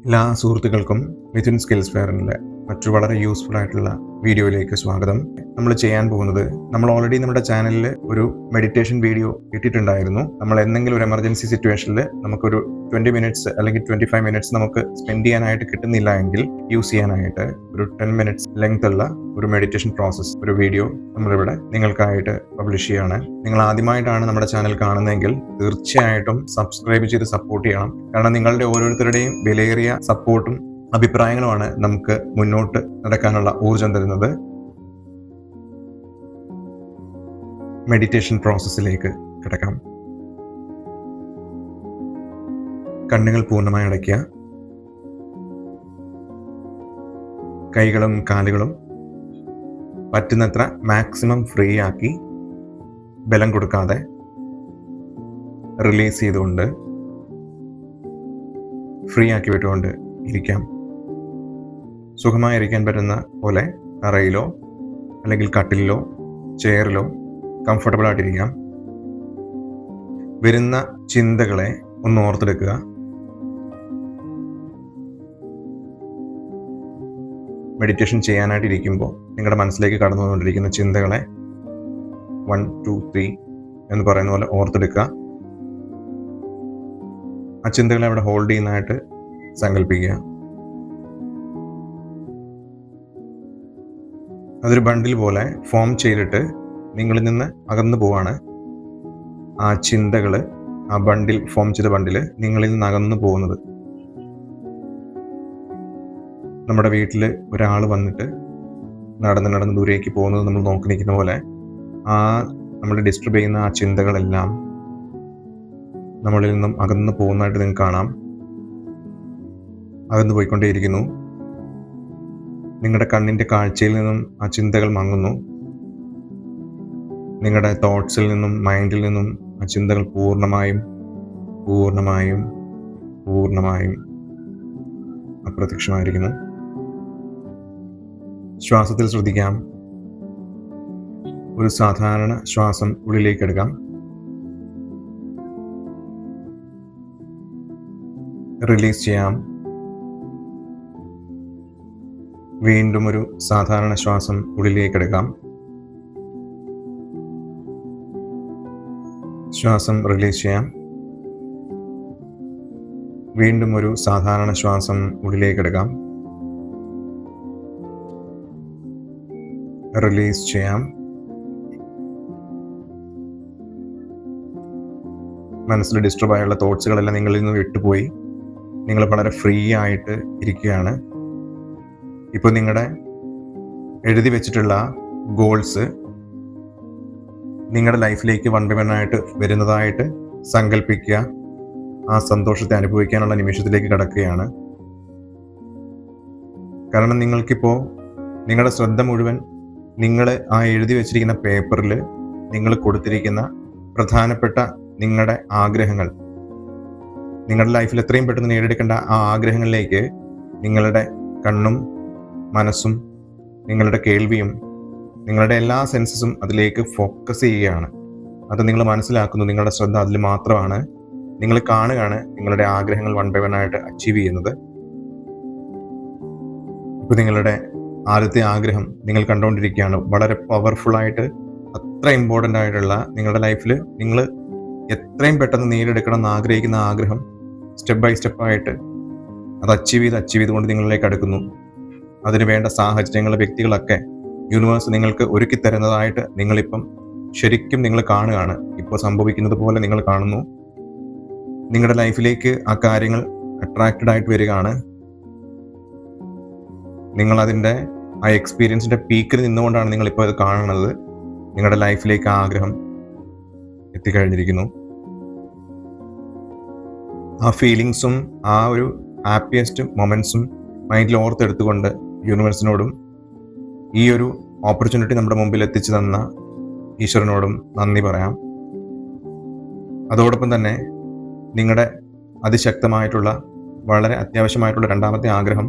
എല്ലാ സുഹൃത്തുക്കൾക്കും മിഥുൻ സ്കിൽസ് ഫെയറിൻ്റെ മറ്റൊരു വളരെ യൂസ്ഫുൾ ആയിട്ടുള്ള വീഡിയോയിലേക്ക് സ്വാഗതം. നമ്മൾ ചെയ്യാൻ പോകുന്നത്, നമ്മൾ ഓൾറെഡി നമ്മുടെ ചാനലിൽ ഒരു മെഡിറ്റേഷൻ വീഡിയോ ഇട്ടിട്ടുണ്ടായിരുന്നു. നമ്മൾ എന്തെങ്കിലും ഒരു എമർജൻസി സിറ്റുവേഷനിൽ നമുക്കൊരു 20 മിനിറ്റ്സ് അല്ലെങ്കിൽ 25 മിനിറ്റ്സ് നമുക്ക് സ്പെൻഡ് ചെയ്യാനായിട്ട് കിട്ടുന്നില്ല എങ്കിൽ യൂസ് ചെയ്യാനായിട്ട് ഒരു 10 മിനിറ്റ്സ് ലെങ്ത് ഉള്ള ഒരു മെഡിറ്റേഷൻ പ്രോസസ് ഒരു വീഡിയോ നമ്മളിവിടെ നിങ്ങൾക്കായിട്ട് പബ്ലിഷ് ചെയ്യാണ്. നിങ്ങൾ ആദ്യമായിട്ടാണ് നമ്മുടെ ചാനൽ കാണുന്നതെങ്കിൽ തീർച്ചയായിട്ടും സബ്സ്ക്രൈബ് ചെയ്ത് സപ്പോർട്ട് ചെയ്യണം. കാരണം നിങ്ങളുടെ ഓരോരുത്തരുടെയും വിലയേറിയ സപ്പോർട്ടും അഭിപ്രായങ്ങളുമാണ് നമുക്ക് മുന്നോട്ട് നടക്കാനുള്ള ഊർജം തരുന്നത്. മെഡിറ്റേഷൻ പ്രോസസ്സിലേക്ക് കിടക്കാം. കണ്ണുകൾ പൂർണ്ണമായി അടയ്ക്കുക. കൈകളും കാലുകളും പറ്റുന്നത്ര മാക്സിമം ഫ്രീ ആക്കി, ബലം കൊടുക്കാതെ റിലീസ് ചെയ്തുകൊണ്ട് ഫ്രീ ആക്കി വിട്ടുകൊണ്ട് ഇരിക്കാം. സുഖമായി ഇരിക്കാൻ പറ്റുന്ന പോലെ തറയിലോ അല്ലെങ്കിൽ കട്ടിലിലോ ചെയറിലോ കംഫർട്ടബിൾ ആയിട്ടിരിക്കാം. വരുന്ന ചിന്തകളെ ഒന്ന് ഓർത്തെടുക്കുക. മെഡിറ്റേഷൻ ചെയ്യാനായിട്ടിരിക്കുമ്പോൾ നിങ്ങളുടെ മനസ്സിലേക്ക് കടന്നു വന്നുകൊണ്ടിരിക്കുന്ന ചിന്തകളെ 1, 2, 3 എന്ന് പറയുന്ന പോലെ ഓർത്തെടുക്കുക. ആ ചിന്തകളെ അവിടെ ഹോൾഡ് ചെയ്യുന്നതായിട്ട് സങ്കല്പിക്കുക. അതൊരു ബണ്ടിൽ പോലെ ഫോം ചെയ്തിട്ട് നിങ്ങളിൽ നിന്ന് അകന്നു പോവാണ്. ആ ചിന്തകൾ, ആ ബണ്ടിൽ, ഫോം ചെയ്ത ബണ്ടിൽ നിങ്ങളിൽ നിന്ന് അകന്നു പോകുന്നത്. നമ്മുടെ വീട്ടിൽ ഒരാൾ വന്നിട്ട് നടന്ന് ദൂരേക്ക് പോകുന്നത് നമ്മൾ നോക്കി നിൽക്കുന്ന പോലെ ആ നമ്മൾ ഡിസ്റ്റർബ് ചെയ്യുന്ന ആ ചിന്തകളെല്ലാം നമ്മളിൽ നിന്നും അകന്നു പോകുന്നതായിട്ട് നിങ്ങൾക്ക് കാണാം. അകന്നു പോയിക്കൊണ്ടേയിരിക്കുന്നു. നിങ്ങളുടെ കണ്ണിൻ്റെ കാഴ്ചയിൽ നിന്നും ആ ചിന്തകൾ മങ്ങുന്നു. നിങ്ങളുടെ തോട്ട്സിൽ നിന്നും മൈൻഡിൽ നിന്നും ആ ചിന്തകൾ പൂർണ്ണമായും പൂർണ്ണമായും പൂർണ്ണമായും അപ്രത്യക്ഷമായിരിക്കുന്നു. ശ്വാസത്തിൽ ശ്രദ്ധിക്കാം. ഒരു സാധാരണ ശ്വാസം ഉള്ളിലേക്ക് എടുക്കാം. റിലീസ് ചെയ്യാം. വീണ്ടും ഒരു സാധാരണ ശ്വാസം ഉള്ളിലേക്ക് എടുക്കാം. ശ്വാസം റിലീസ് ചെയ്യാം. വീണ്ടും ഒരു സാധാരണ ശ്വാസം ഉള്ളിലേക്ക് എടുക്കാം. റിലീസ് ചെയ്യാം. മനസ്സിൽ ഡിസ്റ്റർബ് ആയുള്ള തോട്ട്സുകളെല്ലാം നിങ്ങളിൽ നിന്ന് വിട്ടുപോയി. നിങ്ങൾ വളരെ ഫ്രീ ആയിട്ട് ഇരിക്കുകയാണ്. ഇപ്പോൾ നിങ്ങളുടെ എഴുതി വെച്ചിട്ടുള്ള ഗോൾസ് നിങ്ങളുടെ ലൈഫിലേക്ക് വൺ ബൈ വൺ ആയിട്ട് വരുന്നതായിട്ട് സങ്കല്പിക്കുക. ആ സന്തോഷത്തെ അനുഭവിക്കാനുള്ള നിമിഷത്തിലേക്ക് കടക്കുകയാണ്. കാരണം നിങ്ങൾക്കിപ്പോൾ നിങ്ങളുടെ ശ്രദ്ധ മുഴുവൻ നിങ്ങൾ ആ എഴുതി വെച്ചിരിക്കുന്ന പേപ്പറിൽ നിങ്ങൾ കൊടുത്തിരിക്കുന്ന പ്രധാനപ്പെട്ട നിങ്ങളുടെ ആഗ്രഹങ്ങൾ, നിങ്ങളുടെ ലൈഫിൽ എത്രയും പെട്ടെന്ന് നേടിയെടുക്കേണ്ട ആ ആഗ്രഹങ്ങളിലേക്ക് നിങ്ങളുടെ കണ്ണും മനസ്സും നിങ്ങളുടെ കേൾവിയും നിങ്ങളുടെ എല്ലാ സെൻസസും അതിലേക്ക് ഫോക്കസ് ചെയ്യുകയാണ്. അത് നിങ്ങൾ മനസ്സിലാക്കുന്നു. നിങ്ങളുടെ ശ്രദ്ധ അതിൽ മാത്രമാണ്. നിങ്ങൾ കാണുകയാണ് നിങ്ങളുടെ ആഗ്രഹങ്ങൾ വൺ ബൈ വൺ ആയിട്ട് അച്ചീവ് ചെയ്യുന്നത്. ഇപ്പോൾ നിങ്ങളുടെ ആദ്യത്തെ ആഗ്രഹം നിങ്ങൾ കണ്ടുകൊണ്ടിരിക്കുകയാണ്. വളരെ പവർഫുള്ളായിട്ട്, അത്ര ഇമ്പോർട്ടൻ്റ് ആയിട്ടുള്ള നിങ്ങളുടെ ലൈഫിൽ നിങ്ങൾ എത്രയും പെട്ടെന്ന് നേടിയെടുക്കണം എന്ന് ആഗ്രഹിക്കുന്ന ആഗ്രഹം സ്റ്റെപ്പ് ബൈ സ്റ്റെപ്പായിട്ട് അത് അച്ചീവ് ചെയ്തുകൊണ്ട് നിങ്ങളിലേക്ക് അടുക്കുന്നു. അതിന് വേണ്ട സാഹചര്യങ്ങൾ, വ്യക്തികളൊക്കെ യൂണിവേഴ്സ് നിങ്ങൾക്ക് ഒരുക്കി തരുന്നതായിട്ട് നിങ്ങളിപ്പം ശരിക്കും നിങ്ങൾ കാണുകയാണ്. ഇപ്പോൾ സംഭവിക്കുന്നത് പോലെ നിങ്ങൾ കാണുന്നു. നിങ്ങളുടെ ലൈഫിലേക്ക് ആ കാര്യങ്ങൾ അട്രാക്റ്റഡ് ആയിട്ട് വരികയാണ്. നിങ്ങളതിൻ്റെ ആ എക്സ്പീരിയൻസിൻ്റെ പീക്കിൽ നിന്നുകൊണ്ടാണ് നിങ്ങളിപ്പോൾ ഇത് കാണുന്നത്. നിങ്ങളുടെ ലൈഫിലേക്ക് ആ ആഗ്രഹം എത്തിക്കഴിഞ്ഞിരിക്കുന്നു. ആ ഫീലിങ്സും ആ ഒരു ഹാപ്പിയസ്റ്റ് മൊമെൻറ്റ്സും മൈൻഡിൽ ഓർത്തെടുത്തുകൊണ്ട് യൂണിവേഴ്സിനോടും ഈ ഒരു ഓപ്പർച്യൂണിറ്റി നമ്മുടെ മുമ്പിൽ എത്തിച്ചു തന്ന ഈശ്വരനോടും നന്ദി പറയാം. അതോടൊപ്പം തന്നെ നിങ്ങളുടെ അതിശക്തമായിട്ടുള്ള, വളരെ അത്യാവശ്യമായിട്ടുള്ള രണ്ടാമത്തെ ആഗ്രഹം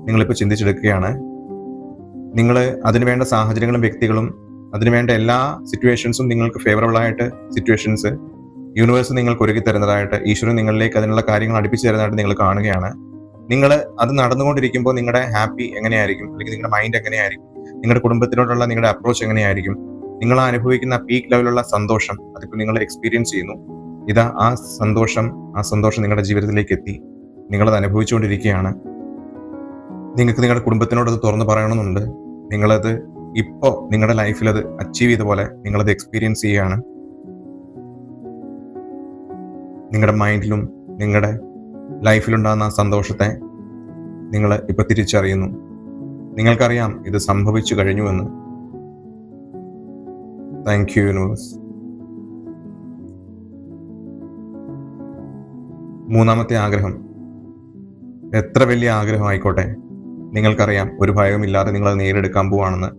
നിങ്ങളിപ്പോൾ ചിന്തിച്ചെടുക്കുകയാണ്. നിങ്ങൾ അതിനുവേണ്ട സാഹചര്യങ്ങളും വ്യക്തികളും അതിനുവേണ്ട എല്ലാ സിറ്റുവേഷൻസും നിങ്ങൾക്ക് ഫേവറബിൾ ആയിട്ട് സിറ്റുവേഷൻസ് യൂണിവേഴ്സ് നിങ്ങൾക്ക് ഒരുക്കി തരുന്നതായിട്ട്, ഈശ്വരൻ നിങ്ങളിലേക്ക് അതിനുള്ള കാര്യങ്ങൾ അടുപ്പിച്ചു തരുന്നതായിട്ട് നിങ്ങൾ കാണുകയാണ്. നിങ്ങൾ അത് നടന്നുകൊണ്ടിരിക്കുമ്പോൾ നിങ്ങളുടെ ഹാപ്പി എങ്ങനെയായിരിക്കും, അല്ലെങ്കിൽ നിങ്ങളുടെ മൈൻഡ് എങ്ങനെയായിരിക്കും, നിങ്ങളുടെ കുടുംബത്തിനോടുള്ള നിങ്ങളുടെ അപ്രോച്ച് എങ്ങനെയായിരിക്കും, നിങ്ങൾ അനുഭവിക്കുന്ന പീക്ക് ലെവലുള്ള സന്തോഷം അതിപ്പോൾ നിങ്ങൾ എക്സ്പീരിയൻസ് ചെയ്യുന്നു. ഇതാ ആ സന്തോഷം നിങ്ങളുടെ ജീവിതത്തിലേക്ക് എത്തി, നിങ്ങളത് അനുഭവിച്ചുകൊണ്ടിരിക്കുകയാണ്. നിങ്ങൾക്ക് നിങ്ങളുടെ കുടുംബത്തിനോട് അത് തുറന്ന് പറയണമെന്നുണ്ട്. നിങ്ങളത് ഇപ്പോൾ നിങ്ങളുടെ ലൈഫിൽ അത് അച്ചീവ് ചെയ്ത പോലെ നിങ്ങളത് എക്സ്പീരിയൻസ് ചെയ്യുകയാണ്. നിങ്ങളുടെ മൈൻഡിലും നിങ്ങളുടെ ലൈഫിലുണ്ടാകുന്ന ആ സന്തോഷത്തെ നിങ്ങൾ ഇപ്പോൾ തിരിച്ചറിയുന്നു. നിങ്ങൾക്കറിയാം ഇത് സംഭവിച്ചു കഴിഞ്ഞുവെന്ന്. Thank you universe. മൂന്നാമത്തെ ആഗ്രഹം, എത്ര വലിയ ആഗ്രഹം ആയിക്കോട്ടെ, നിങ്ങൾക്കറിയാം ഒരു ഭയവുമില്ലാതെ നിങ്ങളത് നേടിയെടുക്കാൻ പോവാണെന്ന്.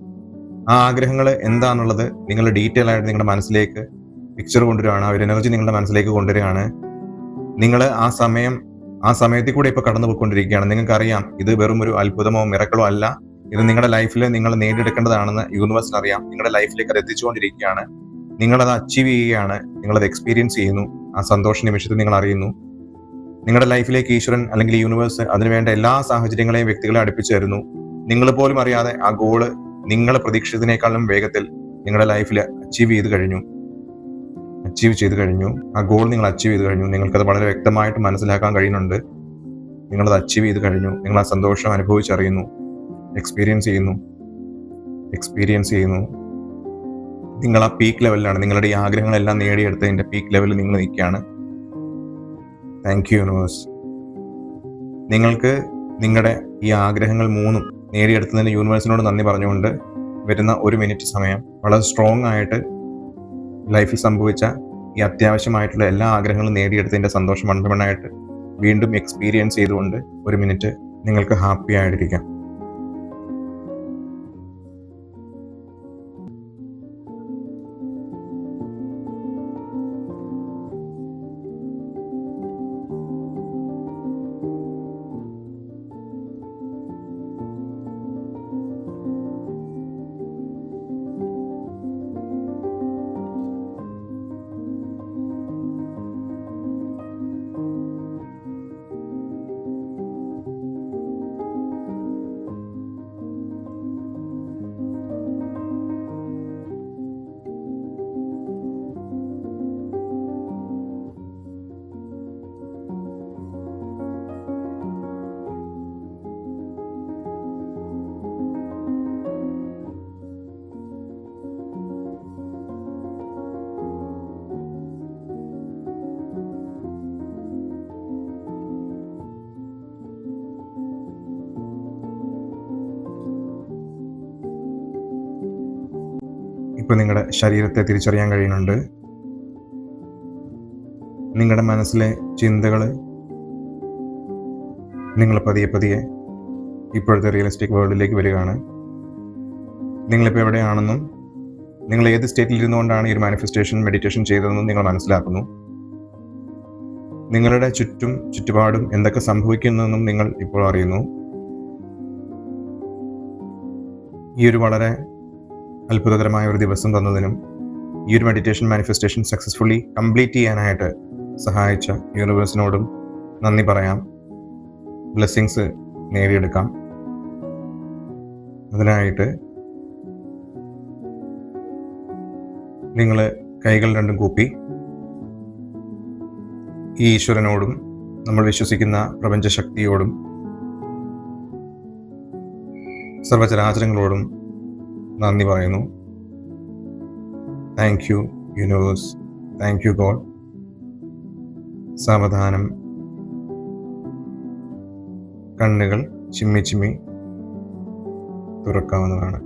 ആ ആഗ്രഹങ്ങൾ എന്താണെന്നുള്ളത് നിങ്ങൾ ഡീറ്റെയിൽ ആയിട്ട് നിങ്ങളുടെ മനസ്സിലേക്ക് പിക്ചർ കൊണ്ടുവരികയാണ്, ആ ഒരു എനർജി നിങ്ങളുടെ മനസ്സിലേക്ക് കൊണ്ടുവരികയാണ്. നിങ്ങൾ ആ സമയത്തിൽ കൂടെ ഇപ്പോൾ കടന്നു പോയിക്കൊണ്ടിരിക്കുകയാണ്. നിങ്ങൾക്കറിയാം ഇത് വെറും ഒരു അത്ഭുതമോ മിറക്കളോ അല്ല, ഇത് നിങ്ങളുടെ ലൈഫിൽ നിങ്ങൾ നേടിയെടുക്കേണ്ടതാണെന്ന് യൂണിവേഴ്സിന് അറിയാം. നിങ്ങളുടെ ലൈഫിലേക്ക് അത് എത്തിച്ചുകൊണ്ടിരിക്കുകയാണ്. നിങ്ങളത് അച്ചീവ് ചെയ്യുകയാണ്, നിങ്ങളത് എക്സ്പീരിയൻസ് ചെയ്യുന്നു. ആ സന്തോഷ നിമിഷത്തിൽ നിങ്ങൾ അറിയുന്നു നിങ്ങളുടെ ലൈഫിലേക്ക് ഈശ്വരൻ അല്ലെങ്കിൽ യൂണിവേഴ്സ് അതിനുവേണ്ട എല്ലാ സാഹചര്യങ്ങളെയും വ്യക്തികളെ അടുപ്പിച്ചു തരുന്നു. നിങ്ങൾ പോലും അറിയാതെ ആ ഗോള് നിങ്ങൾ പ്രതീക്ഷിച്ചതിനേക്കാളും വേഗത്തിൽ നിങ്ങളുടെ ലൈഫിൽ അച്ചീവ് ചെയ്ത് കഴിഞ്ഞു. ആ ഗോൾ നിങ്ങൾ അച്ചീവ് ചെയ്ത് കഴിഞ്ഞു. നിങ്ങൾക്കത് വളരെ വ്യക്തമായിട്ട് മനസ്സിലാക്കാൻ കഴിയുന്നുണ്ട്. നിങ്ങളത് അച്ചീവ് ചെയ്ത് കഴിഞ്ഞു. നിങ്ങൾ ആ സന്തോഷം അനുഭവിച്ചറിയുന്നു, എക്സ്പീരിയൻസ് ചെയ്യുന്നു. നിങ്ങൾ ആ പീക്ക് ലെവലിലാണ്. നിങ്ങളുടെ ഈ ആഗ്രഹങ്ങളെല്ലാം നേടിയെടുത്തതിന്റെ പീക്ക് ലെവലിൽ നിങ്ങൾ നിൽക്കുകയാണ്. Thank you universe. നിങ്ങൾക്ക് നിങ്ങളുടെ ഈ ആഗ്രഹങ്ങൾ മൂന്നും നേടിയെടുത്തതിന് യൂണിവേഴ്സിനോട് നന്ദി പറഞ്ഞുകൊണ്ട് വരുന്ന 1 മിനിറ്റ് സമയം വളരെ സ്ട്രോങ് ആയിട്ട് ലൈഫിൽ സംഭവിച്ച ഈ അത്യാവശ്യമായിട്ടുള്ള എല്ലാ ആഗ്രഹങ്ങളും നേടിയെടുത്തതിൻ്റെ സന്തോഷം വണ്ടമണ്ണായിട്ട് വീണ്ടും എക്സ്പീരിയൻസ് ചെയ്തുകൊണ്ട് 1 മിനിറ്റ് നിങ്ങൾക്ക് ഹാപ്പി ആയിട്ടിരിക്കാം. ഇപ്പോൾ നിങ്ങളുടെ ശരീരത്തെ തിരിച്ചറിയാൻ കഴിയുന്നുണ്ട്. നിങ്ങളുടെ മനസ്സിലെ ചിന്തകൾ നിങ്ങൾ പതിയെ ഇപ്പോഴത്തെ റിയലിസ്റ്റിക് വേൾഡിലേക്ക് വരികയാണ്. നിങ്ങളിപ്പോൾ എവിടെയാണെന്നും നിങ്ങൾ ഏത് സ്റ്റേറ്റിൽ ഇരുന്നുകൊണ്ടാണ് ഈ ഒരു മാനിഫെസ്റ്റേഷൻ മെഡിറ്റേഷൻ ചെയ്തതെന്നും നിങ്ങൾ മനസ്സിലാക്കുന്നു. നിങ്ങളുടെ ചുറ്റുപാടും എന്തൊക്കെ സംഭവിക്കുന്നെന്നും നിങ്ങൾ ഇപ്പോൾ അറിയുന്നു. ഈ ഒരു വളരെ അത്ഭുതകരമായ ഒരു ദിവസം തന്നതിനും ഈ ഒരു മെഡിറ്റേഷൻ മാനിഫെസ്റ്റേഷൻ സക്സസ്ഫുള്ളി കംപ്ലീറ്റ് ചെയ്യാനായിട്ട് സഹായിച്ച യൂണിവേഴ്സിനോടും നന്ദി പറയാം. ബ്ലെസ്സിങ്സ് നേടിയെടുക്കാം. അതിനായിട്ട് നിങ്ങൾ കൈകൾ രണ്ടും കൂപ്പി ഈ ഈശ്വരനോടും നമ്മൾ വിശ്വസിക്കുന്ന പ്രപഞ്ചശക്തിയോടും സർവചരാചരങ്ങളോടും നന്ദി പറയുന്നു. Thank you universe, thank you God. സാവധാനം കണ്ണുകൾ ചിമ്മി തുറക്കാവുന്നതാണ്.